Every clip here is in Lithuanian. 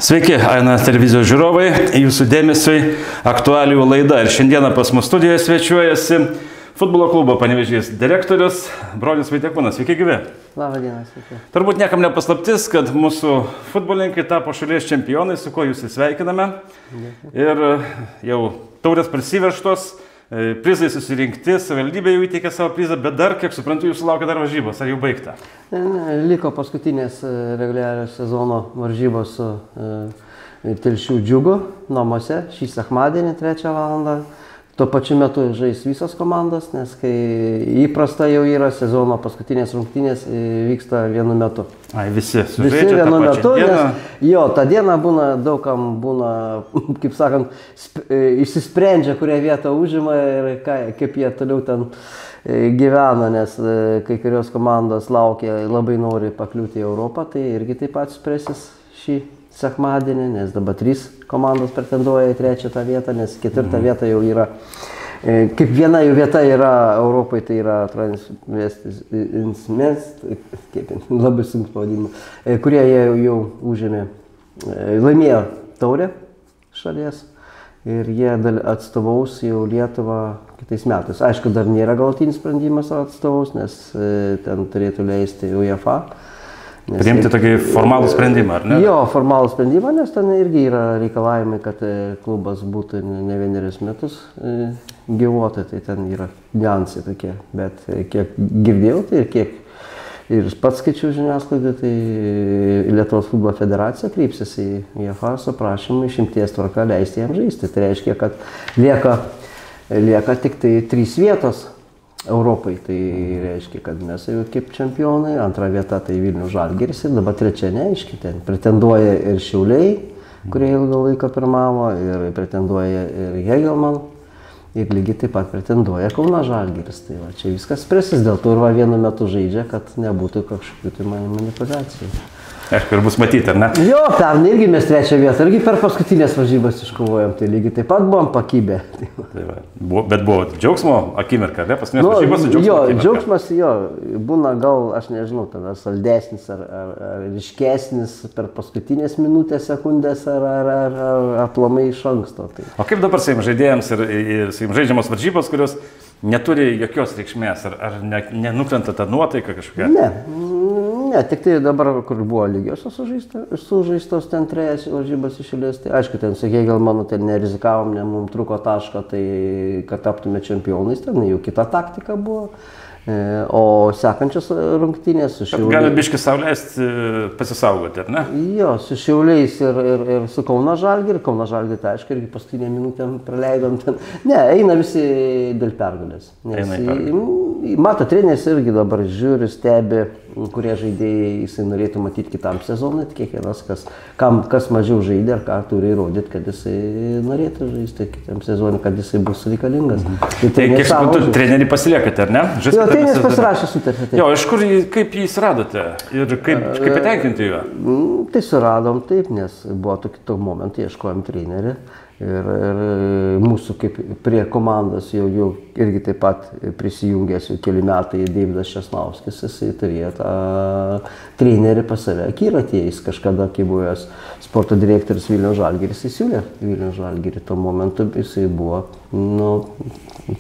Sveiki, Aina televizijos žiūrovai, jūsų dėmesiui aktualijų laida. Ir šiandieną pas mus studijoje svečiuojasi futbolo klubo Panevėžys direktorius Bronius Vaitiekūnas. Sveiki, gyvi. Labą dieną, sveiki. Turbūt niekam nepaslaptis, kad mūsų futbolininkai tapo šalies čempionai, su kuo jūs sveikiname. Ir jau taurės prasivežtos, prizai susirinkti, savivaldybė jau įteikė savo prizą, bet dar, kiek suprantu, jūsų laukia dar varžybos. Ar jau baigta? Liko paskutinės reguliario sezono varžybos su Telšių Džiugu namuose šį sekmadienį 3 valandą. Tuo pačiu metu žais visos komandos, nes kai įprasta jau yra sezono paskutinės rungtynės vyksta vienu metu. Visi vienu metu, nes jo, tą dieną būna, daugam būna, kaip sakant, išsisprendžia, kurią vietą užima ir kaip jie toliau ten gyvena, nes kai kurios komandos laukia, labai nori pakliūti į Europą, tai irgi taip pat spręsis šį sekmadienį, nes dabar 3 komandos pretenduoja į 3 tą vietą, nes 4 vieta jau yra, kaip viena jų vieta yra Europai, tai yra labai sunku pavadinimą, kurie jie jau užėmė, laimėjo taurę šalies ir jie atstovaus jau Lietuvą kitais metais. Aišku, dar nėra galutinis sprendimas atstovaus, nes ten turėtų leisti UEFA. Priimti tokį formalų sprendimą, ar ne? Jo, formalų sprendimą, nes ten irgi yra reikalavimai, kad klubas būtų ne vienerius metus gyvuotų, tai ten yra niuansai tokie. Bet kiek girdėjau, tai ir kiek ir pats skaičiau žiniasklaidą, tai Lietuvos futbolo federacija kreipsis į UEFA su prašymu išimties tvarka leisti jam žaisti. Tai reiškia, kad lieka tik tai 3 vietos Europai, tai reiškia, kad mes jau kaip čempionai, 2 vieta tai Vilniaus Žalgiris ir dabar 3 neaiški, ten pretenduoja ir Šiauliai, kurie ilgą laiką pirmavo, ir pretenduoja ir Hegelman, ir lygiai taip pat pretenduoja Kauno Žalgiris. Tai va, čia viskas spręsis, dėl to ir vienu metu žaidžia, kad nebūtų kažkokių manipulacijų. Aišku, ir bus matyti, ar ne? Jo, pernai irgi mes 3 vietą, irgi per paskutinės varžybas iškovojom, tai lygiai taip pat buvom pakibę. Bet buvo džiaugsmo akimirka, ne? Paskutinės varžybos džiaugsmo akimirka. Jo, džiaugsmas, jo, būna gal, aš nežinau, tada saldesnis ar ryškesnis per paskutinės minutės, sekundės ar aplamai iš anksto. Tai. O kaip dabar saim žaidėjams ir žaidžiamos varžybos, kurios neturi jokios reikšmės, ar nenukrenta ta nuotaika kažkokia? Ne, tik tai dabar, kur buvo lygiosios sužaistos ten 3 varžybos iš eilės, tai aišku, ten su Hegelmanu ten nerizikavom, mums trūko taško, tai kad taptume čempionais, ten jau kita taktika buvo. O sekančios rungtynės su Šiauliais... Gali biškį sau leisti pasisaugoti, ar ne? Jo, su Šiauliais ir su Kauno Žalgiriu. Kauno Žalgiriu, tai aišku, irgi paskutinę minutę praleidom ten. Ne, eina visi dėl pergalės. Mato, treneris irgi dabar žiūri, stebi, kurie žaidėjai jisai norėtų matyti kitam sezonui. Kiekvienas, kas mažiau žaidė ar ką turi įrodyti, kad jisai norėtų žaisti kitam sezonui, kad jisai bus reikalingas. Tai kiek suprantu, treneriai pasiliekate, ar ne? Jo, treneris pasirašė sutartį. Jo, iš kur, kaip jį įsiradote ir kaip patenkinti juo? Tai suradom taip, nes buvo tokiu momentu, ieškojom trenerį. Ir mūsų kaip prie komandos jau irgi taip pat prisijungęs jau keli metai Deividas Česnauskis, jisai turėjo tą trenerį pas save akiratį, jis kažkada, kai buvęs sporto direktorius Vilniaus Žalgiris, įsiūlė Vilniaus Žalgirį, tuo momentu jisai buvo,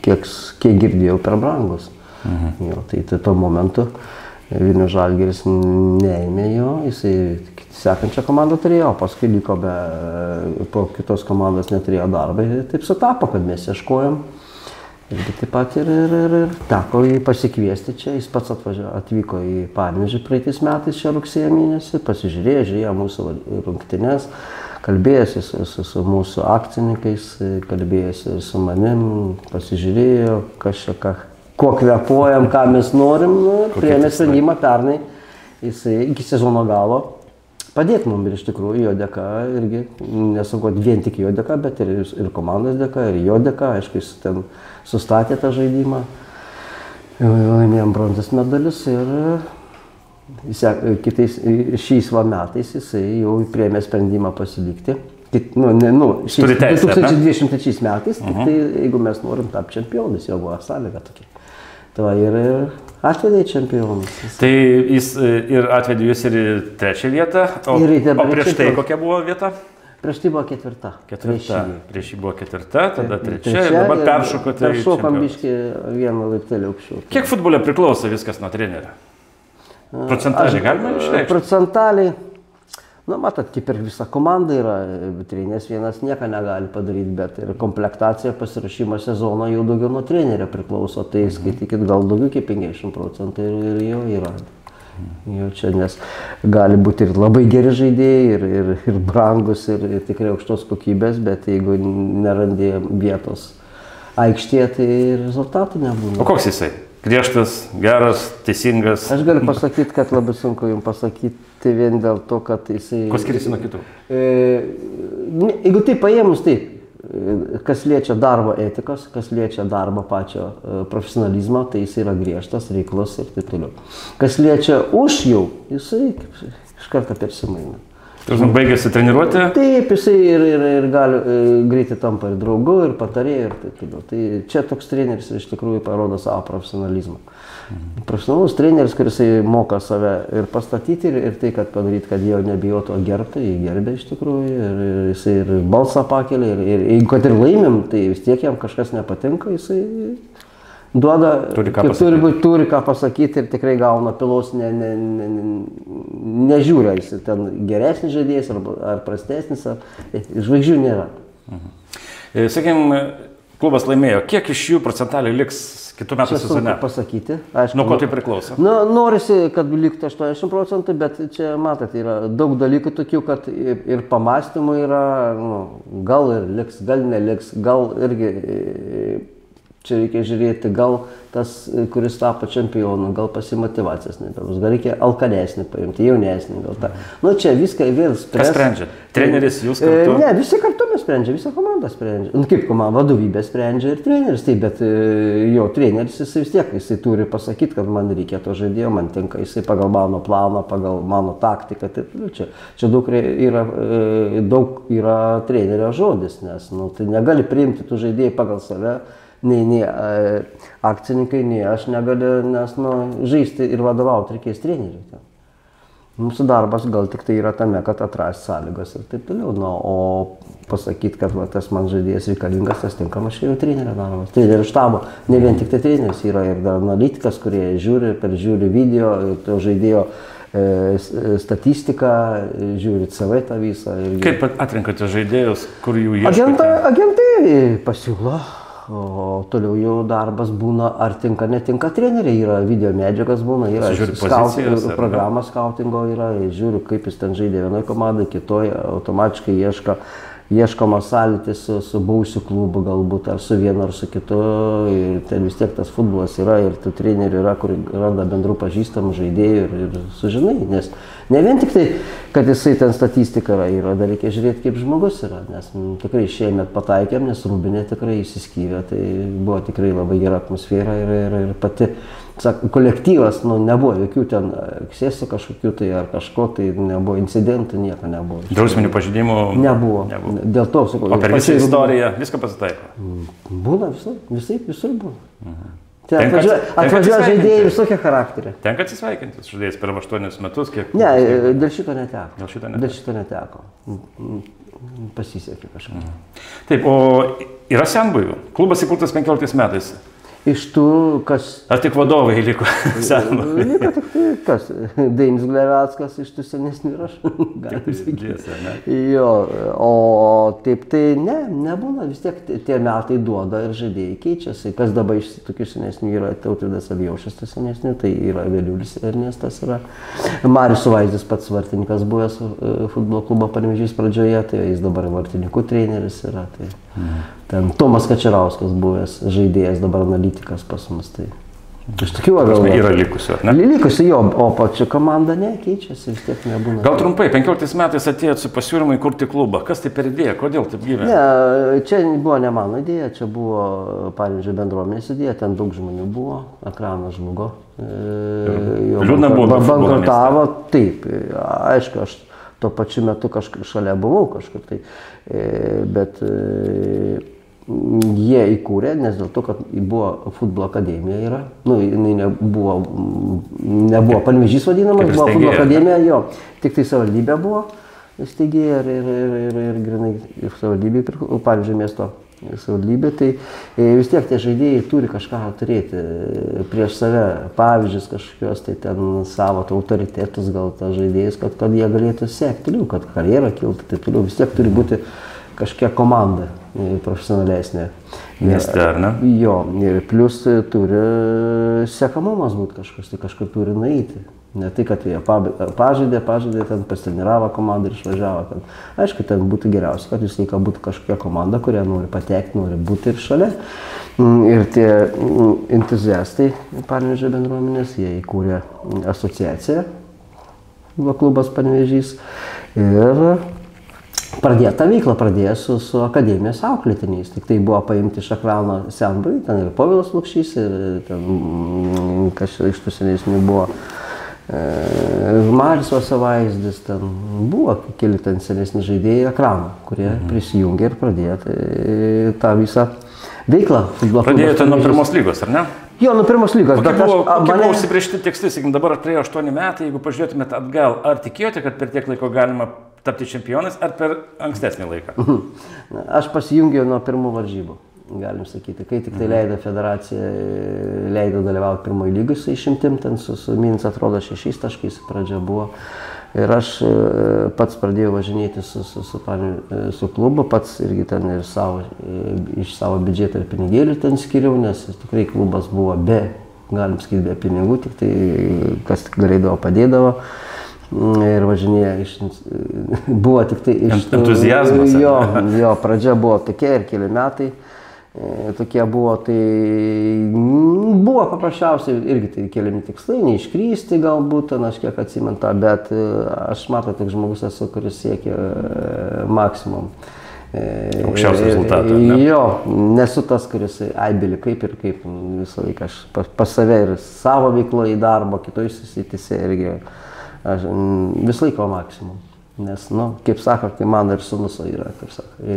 kiek girdėjau, per brangus. Jo, tai tuo momentu Vilniaus Žalgiris neėmė jo, jisai sekančią komandą turėjo, paskui liko po kitos komandos neturėjo darbą. Taip sutapo, kad mes ieškojom. Ir taip pat ir teko jį pasikviesti čia. Jis pats atvyko į Panevėžį praeitais metais čia rugsėjo mėnesį, pasižiūrėjo mūsų rungtynes, kalbėjosi su mūsų akcininkais, kalbėjosi su manim, pasižiūrėjo, kuo kvepuojam, ką mes norim. Priėmė sprendimą pernai, jisai iki sezono galo padėti mums ir iš tikrųjų jo dėka, irgi nesakot vien tik jo dėka, bet ir komandos dėka, ir jo dėka, aišku, jis ten sustatė tą žaidimą, laimėjom bronzos medalius ir šiais metais jisai jau priėmė sprendimą pasilikti. 2023 metais, tik tai jeigu mes norim tapti čempionais, jo buvo sąlyga tokia. Tai ir Atvedė į čempionus. Tai jis ir atvedė jūs ir į 3. vietą, o prieš tai kokia buvo vieta? Prieš tai buvo 4. Prieš jį buvo 4, tada 3 ir dabar peršokote. Peršokom biškį vieną laiptelį aukščiau. Kiek futbole priklauso viskas nuo trenerio? Procentaliai galima išreikšti? Procentaliai, nu matot, kaip ir visa komanda yra, treneris vienas nieko negali padaryti, bet ir komplektacija pasirašymo sezono jau daugiau nuo trenerio priklauso, tai skaitykit gal daugiau kaip 50% ir jau yra. Jau čia, nes gali būti ir labai geri žaidėjai, ir brangus, ir tikrai aukštos kokybės, bet jeigu nerandė vietos aikštėje, tai rezultatų nebūna. O koks jisai? Griežtas, geras, teisingas? Aš galiu pasakyti, kad labai sunku jums pasakyti vien dėl to, kad jisai... Kuo skiriasi nuo kitų? Jeigu tai paėmus taip, kas liečia darbo etikos, kas liečia darbo pačio profesionalizmo, tai jis yra griežtas, reiklus ir taip toliau. Kas liečia už jau, jisai iš karto persimaina. Baigėsi treniruoti? Taip, jisai ir gali greitai tampa ir draugu, ir patarėjų, ir taip toliau. Tai čia toks treneris iš tikrųjų parodo savo profesionalizmą. Profesionalus treneris, kuris moka save ir pastatyti, ir tai, kad padaryti, kad jo nebijotų gerbti, jį gerbė iš tikrųjų, ir jisai ir balsą pakelia, ir jeigu kad ir laimim, tai vis tiek jam kažkas nepatinka, jisai duoda, turi ką pasakyti ir tikrai gauna pilos, nežiūri, ar jis ten geresnis žaidėjas, ar prastesnis, žvaigždžių nėra. Sakykime, klubas laimėjo, kiek iš jų procentaliai liks kitų metų sezone? Pasakyti. Nuo ko tai priklauso? Norisi, kad liktų 80%, bet čia, matot, yra daug dalykų tokių, kad ir pamastymų yra, gal ir liks, gal neliks, gal irgi... Čia reikia žiūrėti, gal tas, kuris tapo čempionu, gal pasimotyvacijas nebebus, gal reikia alkanesnį paimti, jaunesnį, gal tą. Nu, čia viską vėl sprendžia. Kas sprendžia? Treneris, jūs kartu? Ne, visi kartu mes sprendžia, visa komanda sprendžia. Nu, kaip komanda, vadovybė sprendžia ir treneris, taip, bet jo treneris, jisai vis tiek, jisai turi pasakyti, kad man reikia to žaidėjo, man tinka, jisai pagal mano planą, pagal mano taktiką. Taip, čia daug yra trenerio žodis, nes tai negali priimti tų žaidėjų pagal save. Nei akcininkai, nei aš negaliu, nes žaisti ir vadovauti reikės treneriui. Mūsų darbas gal tik tai yra tame, kad atrasti sąlygas ir taip toliau. O pasakyti, kad tas man žaidėjas reikalingas, tas tinkamas čia jau trenerio darbas. Trenerio štabo, ne vien tik tai treneris, yra ir analitikas, kurie peržiūri video, to žaidėjo statistiką, žiūri CV tą visą. Kaip atrenkate žaidėjus, kur jų ieškote? Agentai pasiūlo. O toliau jau darbas būna, ar tinka, netinka treneriai, yra video medžiagas būna, yra programa skautingo, žiūri, kaip jis ten žaidė vienoje komandai, kitoje, automatiškai ieškoma sąlytis su buvusiu klubu galbūt, ar su vienu, ar su kitu, ir ten vis tiek tas futbolas yra, ir tų trenerių yra, kur randa bendrų pažįstamų žaidėjų ir sužinai, nes ne vien tik tai, kad jisai ten statistika yra, dar reikia žiūrėti, kaip žmogus yra, nes tikrai šiemet pataikėm, nes Rūbinė tikrai įsiskyrė, tai buvo tikrai labai gera atmosfera ir pati, kolektyvas, nebuvo jokių ten ekscesų kažkokių tai ar kažko, tai nebuvo incidentų, nieko nebuvo. Drausminių pažeidimų? Nebuvo. Dėl to, sakau. O per visą istoriją viską pasitaiko? Būna visur būna. Atvažiuoja žaidėjai visokie charakteriai. Tenka atsisveikinti su žaidėjais per 8 metus? Ne, dėl šito neteko. Pasisekė kažką. Taip, o yra senbuvių? Klubas įkurtas 15 metais. Iš tų, kas... Ar tik vadovai liko senbuvių? Liko tik tai, kas? Dainis Gleveckas iš tų senesnių ir aš. Jo, o taip tai nebūna, vis tiek tie metai duoda ir žaidėjai keičiasi. Kas dabar iš tokių senesnių yra Tautvydas Abijošas, tas senesnių, tai yra Veliulis Ernestas yra. Marius Suvaizdis pats vartininkas buvęs futbolo klubo Panevėžys pradžioje, tai jis dabar vartininkų treneris yra. Ten Tomas Kačerauskas buvęs žaidėjas, dabar analitikas pas mus. Tai iš tokių gal... Yra likusių, ne? Likusių, jo, o pačia komanda keičiasi, vis tiek nebūna. Gal trumpai, 15 metais atėjot su pasiūlymu įkurti klubą. Kas tai per idėja? Kodėl taip gyvena? Ne, čia buvo ne mano idėja, čia buvo Panevėžio bendruomenės idėja, ten daug žmonių buvo, ekranas žlugo. Liūdna buvo. Bankrutavo, taip, aišku, aš tuo pačiu metu šalia buvau kažkur tai, bet jie įkūrė, nes dėl to, kad buvo futbolo akademija yra, nu, jinai nebuvo Panevėžys vadinamas, buvo futbolo akademija, jo, tik tai savivaldybė buvo steigėja ir grinai ir savivaldybė, Panevėžio miesto savivaldybė, tai vis tiek tie žaidėjai turi kažką turėti prieš save, pavyzdžius kažkokios, tai ten savo autoritetus gal tas žaidėjus, kad jie galėtų sekti toliau, kad karjerą kiltų, tai toliau vis tiek turi būti kažkokia komanda profesionalesnė. Mieste, ar ne? Jo, ir plus turi sekamumas būti kažkas, tai kažkur turi nueiti. Ne tai, kad jie pažaidė, ten pasitreniravo komandą ir išvažiavo. Ten. Aišku, ten būtų geriausia, kad visą laiką būtų kažkokia komanda, kurie nori patekti, nori būti ir šalia. Ir tie entuziastai Panevėžio bendruomenės, jie įkūrė asociaciją, klubas Panevėžys. Ir pradėta veikla pradėjo su akademijos auklėtiniais. Tik tai buvo paimti iš ekrano senbuviai, ten ir Povilas Lukšys, ir ten kas iš tų senesnių buvo Marius Vasavaizdis, ten buvo keli ten senesni žaidėjai ekrano, kurie prisijungė ir pradėjo tą visą veiklą. Pradėjote nuo pirmos lygos, ar ne? Jo, nuo pirmos lygos. Kokie buvo užsibrėžti tikslai, sakykim, dabar praėjo 8 metai, jeigu pažiūrėtumėte atgal, ar tikėjote, kad per tiek laiko galima tapti čempionais, ar per ankstesnį laiką? Aš pasijungiau nuo pirmų varžybų, galim sakyti. Kai tik tai leido federacija, leido dalyvauti pirmoji lygai su išimtim, ten su minus atrodo 6 taškais pradžia buvo. Ir aš pats pradėjau važinėti su klubu, pats irgi ten ir iš savo biudžeto ir pinigėlių ten skiriau, nes tikrai klubas buvo galim sakyti, be pinigų, tik tai kas galėdavo padėdavo. Ir važinėja, buvo tik tai iš... Entuziazmas. Jo, pradžia buvo tokia ir keli metai. Tokie buvo, tai buvo paprasčiausiai irgi tai keliami tikslai, neiškrysti galbūt, ten aš kiek atsimenu, bet aš matau, tik žmogus esu, kuris siekia maksimum. Aukščiausią rezultatą. Jo, nesu tas, kuris aibili kaip ir kaip visą laiką. Aš pas save ir savo veiklo į darbą, kitoj susityse irgi aš visą laiką maksimum. Nes, kaip sako, tai mano ir sūnus yra, kaip sako,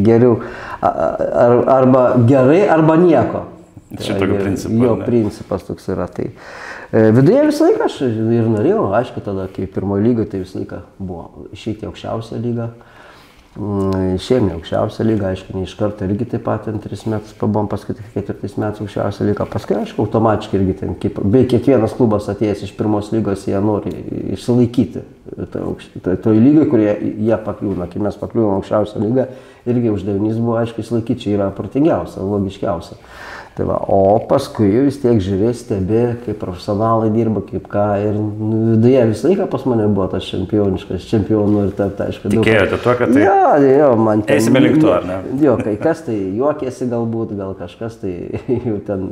geriau, arba gerai, arba nieko. Šitokio principo. Jo, principas toks yra. Tai viduje visą laiką aš ir norėjau, aišku, tada, kai pirmoji lyga, tai visą laiką buvo išeiti aukščiausią lygą. Išėjome aukščiausią lygą, aišku, ne iš karto irgi taip pat 3 metus pabuvom, paskui 4 metus aukščiausią lygą, paskui, aišku, automatiškai irgi ten, bei kiekvienas klubas atėjęs iš pirmos lygos, jie nori išsilaikyti toj lygai, kurie jie pakliūna. Kai mes pakliūvom aukščiausią lygą, irgi uždavinys buvo, aišku, išsilaikyti, čia yra protingiausia, logiškiausia. Tai va, o paskui vis tiek žiūrė, stebi, kaip profesionalai dirba, kaip ką, ir viduje visą laiką pas mane buvo tas čempioniškas, čempionų ir taip, aišku. Tikėjote tuo, kad tai... Jo, man ten... Eisime link to, ar ne? Jo, kai kas tai juokėsi galbūt, gal kažkas tai jau ten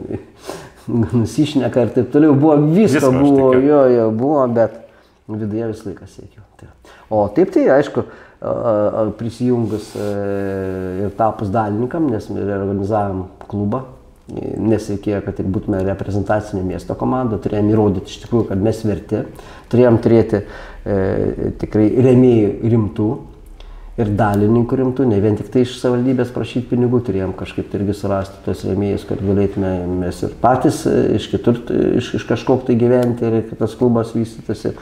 nusišneka ir taip toliau, buvo visko, buvo, bet viduje visą laiką siekiau. O taip tai, aišku, prisijungus ir tapus dalininkam, nes mes organizavom klubą, nes reikėjo, kad tik būtume reprezentacinė miesto komanda, turėjom įrodyti iš tikrųjų, kad mes verti, turėjom turėti tikrai rėmėjų rimtų ir dalininkų rimtų, ne vien tik tai iš savivaldybės prašyti pinigų, turėjom kažkaip irgi surasti tos rėmėjus, kad galėtume mes ir patys iš kitur, iš kažkok tai gyventi ir tas klubas vystytųsi.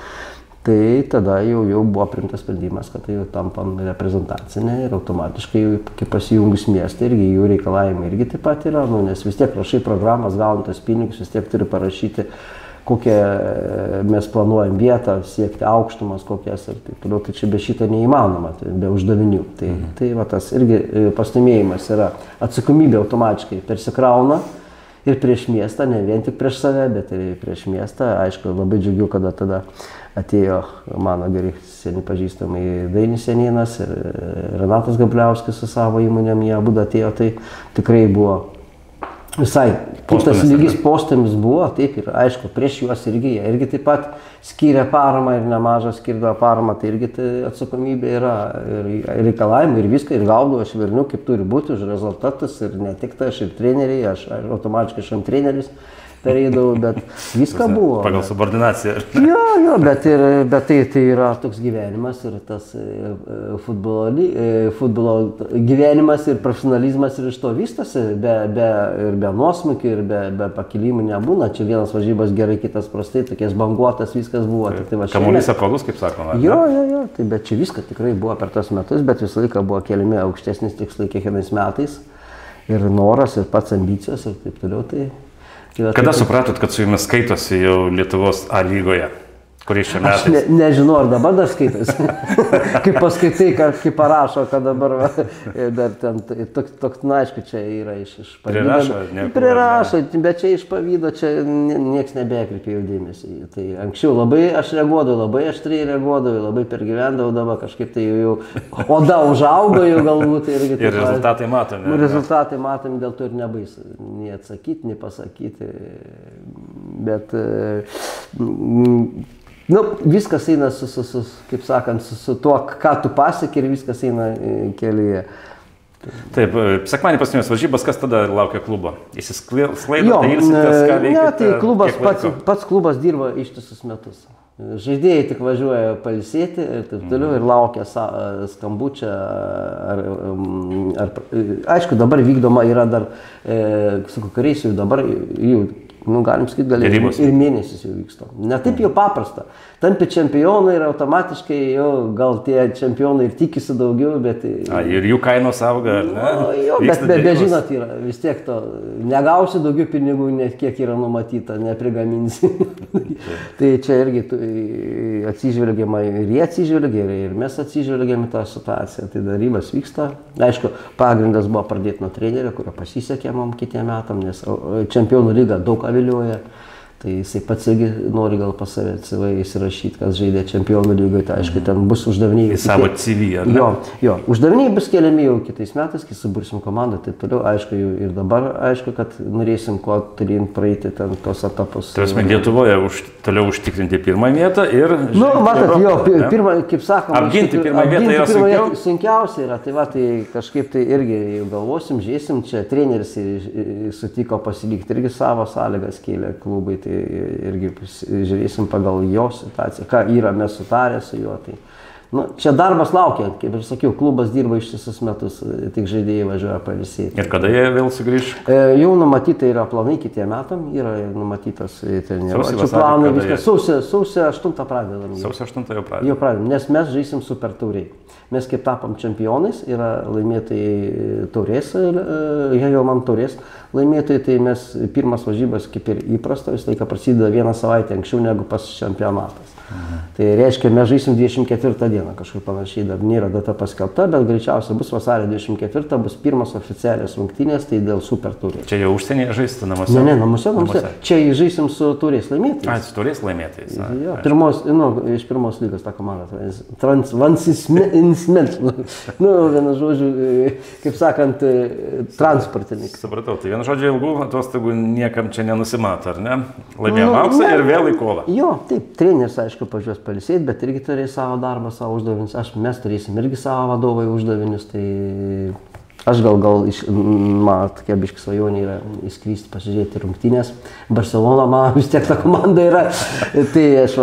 Tai tada jau buvo priimtas sprendimas, kad tai jau tampam reprezentacinė ir automatiškai, kai pasijungus miestą, irgi jų reikalavimai irgi taip pat yra, nes vis tiek rašai programas, gaunant tos pinigus, vis tiek turi parašyti, kokią mes planuojam vietą, siekti aukštumas kokias ir taip toliau, tai čia be šito neįmanoma, tai be uždavinių. Tai va tas irgi pastumėjimas yra, atsakomybė automatiškai persikrauna ir prieš miestą, ne vien tik prieš save, bet ir prieš miestą. Aišku, labai džiugiu, kada tada atėjo mano geri seni pažįstamai Dainis Senienas ir Renatas Gabliauskas su savo įmonėm, jie abudu atėjo, tai tikrai buvo visai kitas lygis postėmis buvo, taip ir aišku, prieš juos irgi, jie irgi taip pat skyrė paramą ir nemažą skirdavo paramą, tai irgi tai atsakomybė yra ir reikalavimai ir viską, ir gaudavo aš verniu, kaip turi būti už rezultatus ir ne tik tai aš ir treneriai, aš automatiškai aš treneris pereidavau, bet viską buvo. Pagal subordinaciją. Jo, bet tai yra toks gyvenimas ir tas futbolo gyvenimas ir profesionalizmas ir iš to vystosi, ir be nuosmukių, ir be pakilimų nebūna. Čia vienas varžybas gerai, kitas prastai, tokias banguotas viskas buvo. Kamuolys apvalus, kaip sakoma. Jo, tai bet čia viskas tikrai buvo per tos metus, bet visą laiką buvo keliami aukštesnis tikslai kiekvienais metais. Ir noras, ir pats ambicijos, ir taip toliau. Kada supratot, kad su jumis skaitosi jau Lietuvos A lygoje? Kuriais čia metais? Aš nežinau, ar dabar dar skaitosi. Kaip paskaitai, kaip parašo, kad dabar dar ten toks, na, aišku, čia yra iš pavydo. Prirašo, bet čia iš pavydo, čia nieks nebekreipė jau dėmesį. Tai anksčiau labai aš reaguodavau, labai aštriai reaguodavau, labai pergyvendavau, dabar kažkaip tai jau oda užaugo jau galbūt. Ir rezultatai matomi. Rezultatai matomi, dėl to ir nebaisu. Nei atsakyti, nei pasakyti. Bet viskas eina kaip sakant, su tuo, ką tu pasieki ir viskas eina kelyje. Taip, sekmanį paskutinės varžybas, kas tada laukia klubo? Įsisklaido, tai ilsitės, ką veikite? Ne, tai pats klubas dirba ištisus metus. Žaidėjai tik važiuoja pailsėti ir taip toliau ir laukia skambučio. Aišku, dabar vykdoma yra dar, su kariais jau dabar jau, galim sakyti, gal ir mėnesis jau vyksta. Ne taip jau paprasta. Tampi čempionai ir automatiškai jau gal tie čempionai ir tikisi daugiau, bet... Ir jų kainos auga, ar ne? Jo, bet žinot, yra vis tiek to, negausi daugiau pinigų, net kiek yra numatyta, neprigaminsi. Tai čia irgi atsižvelgiama ir jie atsižvelgia, ir mes atsižvelgiame tą situaciją. Tai darybas vyksta. Aišku, pagrindas buvo pradėti nuo trenerio, kurio pasisekė mums kitiem metam, nes čempionų lyga daug vilioja, tai jisai pats irgi nori gal pas save CV įsirašyti, kas žaidė čempionų lygoje, tai aišku, ten bus uždaviniai. Į savo CV, ar ne? Jo, uždaviniai bus keliami jau kitais metais, kai subursim komandą, taip toliau, aišku, ir dabar, aišku, kad norėsim ko turim praeiti ten tos etapus. Turėsime Lietuvoje toliau užtikrinti pirmą vietą ir... Matot, pirmą, kaip sakoma, apginti pirmą vietą yra sunkiau? Sunkiausia yra, tai va, tai kažkaip tai irgi galvosim, žiūrėsim, čia treneris sutiko pasilikti, irgi savo sąlygas kėlė klubai, tai irgi žiūrėsim pagal jo situaciją, ką yra mes sutarę su juo. Tai, čia darbas laukia, kaip ir sakiau, klubas dirba ištisus metus, tik žaidėjai važiuoja pailsėti. Ir kada jie vėl sugrįš? Jau numatyta yra planai kitiem metam, yra numatytas treniruočių planai, viskas. Sausio 8 pradedam. Sausio 8 jau pradedam. Jau pradedam, nes mes žaisim Super tauriai. Mes kaip tapom čempionais, yra laimėtojai taurės, jie jau man taurės laimėtojai, tai mes pirmas varžybas kaip ir įprasta, vis laiką prasideda vieną savaitę anksčiau negu pas čempionatas. Tai reiškia, mes žaisim 24 dieną, kažkaip panašiai, dar nėra data paskelbta, bet greičiausiai bus vasario 24, bus pirmas oficialios rungtynės, tai dėl Super taurės. Čia jau užsienyje žaisti namuose? Ne, namuose. Čia žaisim su taurės laimėtojais. Su taurės laimėtojais. Iš pirmos lygos ta komanda. Transvansisment. Vienu žodžiu, kaip sakant, transportininkai. Supratau, tai vienu žodžiu ilgų atostogų niekam čia nenusimato, ar ne? Laimėjom auksą ir vėl į kovą. Jo, taip, treneris, aišku, pažiūrės pailsėti, bet irgi turės savo darbą, savo uždavinius. Mes turėsim irgi savo vadovai uždavinius, tai aš gal man tokia biški svajonė yra įskristi, pasižiūrėti rungtynės. Barcelona, man vis tiek ta komanda yra. Tai aš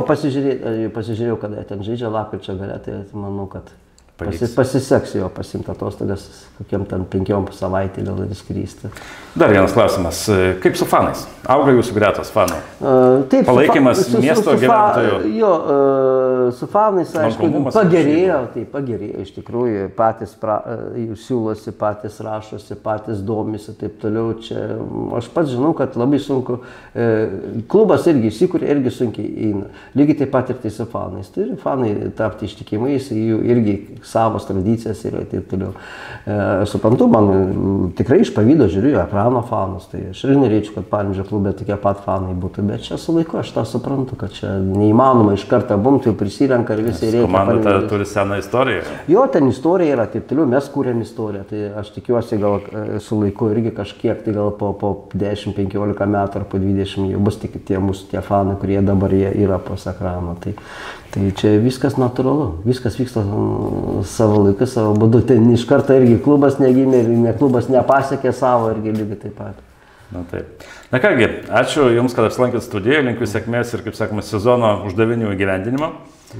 pasižiūrėjau, kada ten žaidžia lapkričio gale, tai manau, kad pasiseks jo pasimti atostogas kokiam ten 5 savaitę gal ir skristi. Dar vienas klausimas. Kaip su fanais? Auga jūsų gretos fanų? Taip, palaikymas miesto gyventojų? Jo, su fanais, aišku, pagerėjo iš tikrųjų. Patys siūlosi, patys rašosi, patys domisi, taip toliau. Čia aš pats žinau, kad labai sunku. Klubas irgi įsikūrė, irgi sunkiai eina. Lygiai taip pat ir tai su fanais. Turi fanai tapti ištikimais, jų irgi savos tradicijas yra taip toliau. Suprantu, man tikrai iš pavydo žiūriu ekrano fanus, tai aš ir norėčiau, kad Panevėžio klube tokie pat fanai būtų, bet čia su laiku aš tą suprantu, kad čia neįmanoma iš karto bumti, jau prisirenka ir visai reikia. Komanda turi seną istoriją. Jo, ten istorija yra taip toliau, mes kūrėm istoriją, tai aš tikiuosi gal su laiku irgi kažkiek, tai gal po 10-15 metų ar po 20 jau bus tik tie fanai, kurie dabar yra po ekrano. Tai čia viskas natūralu, viskas vyksta savo laiku, savo būdu. Ten iš karto irgi klubas negimė ir klubas nepasiekė savo irgi lygiai taip pat. Na taip. Na kągi, ačiū Jums, kad apsilankėt studijoje, linkiu sėkmės ir, kaip sakoma, sezono uždavinių įgyvendinimo.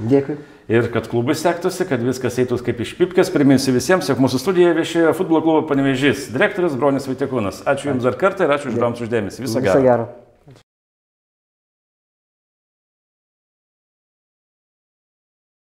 Dėkui. Ir kad klubui sektųsi, kad viskas eitų kaip iš pipkės. Priminsiu visiems, jog mūsų studijoje viešėjo futbolo klubo Panevėžys direktorius Bronius Vaitiekūnas. Ačiū Jums dar kartą ir ačiū žiūrovams už dėmesį. Viso gero.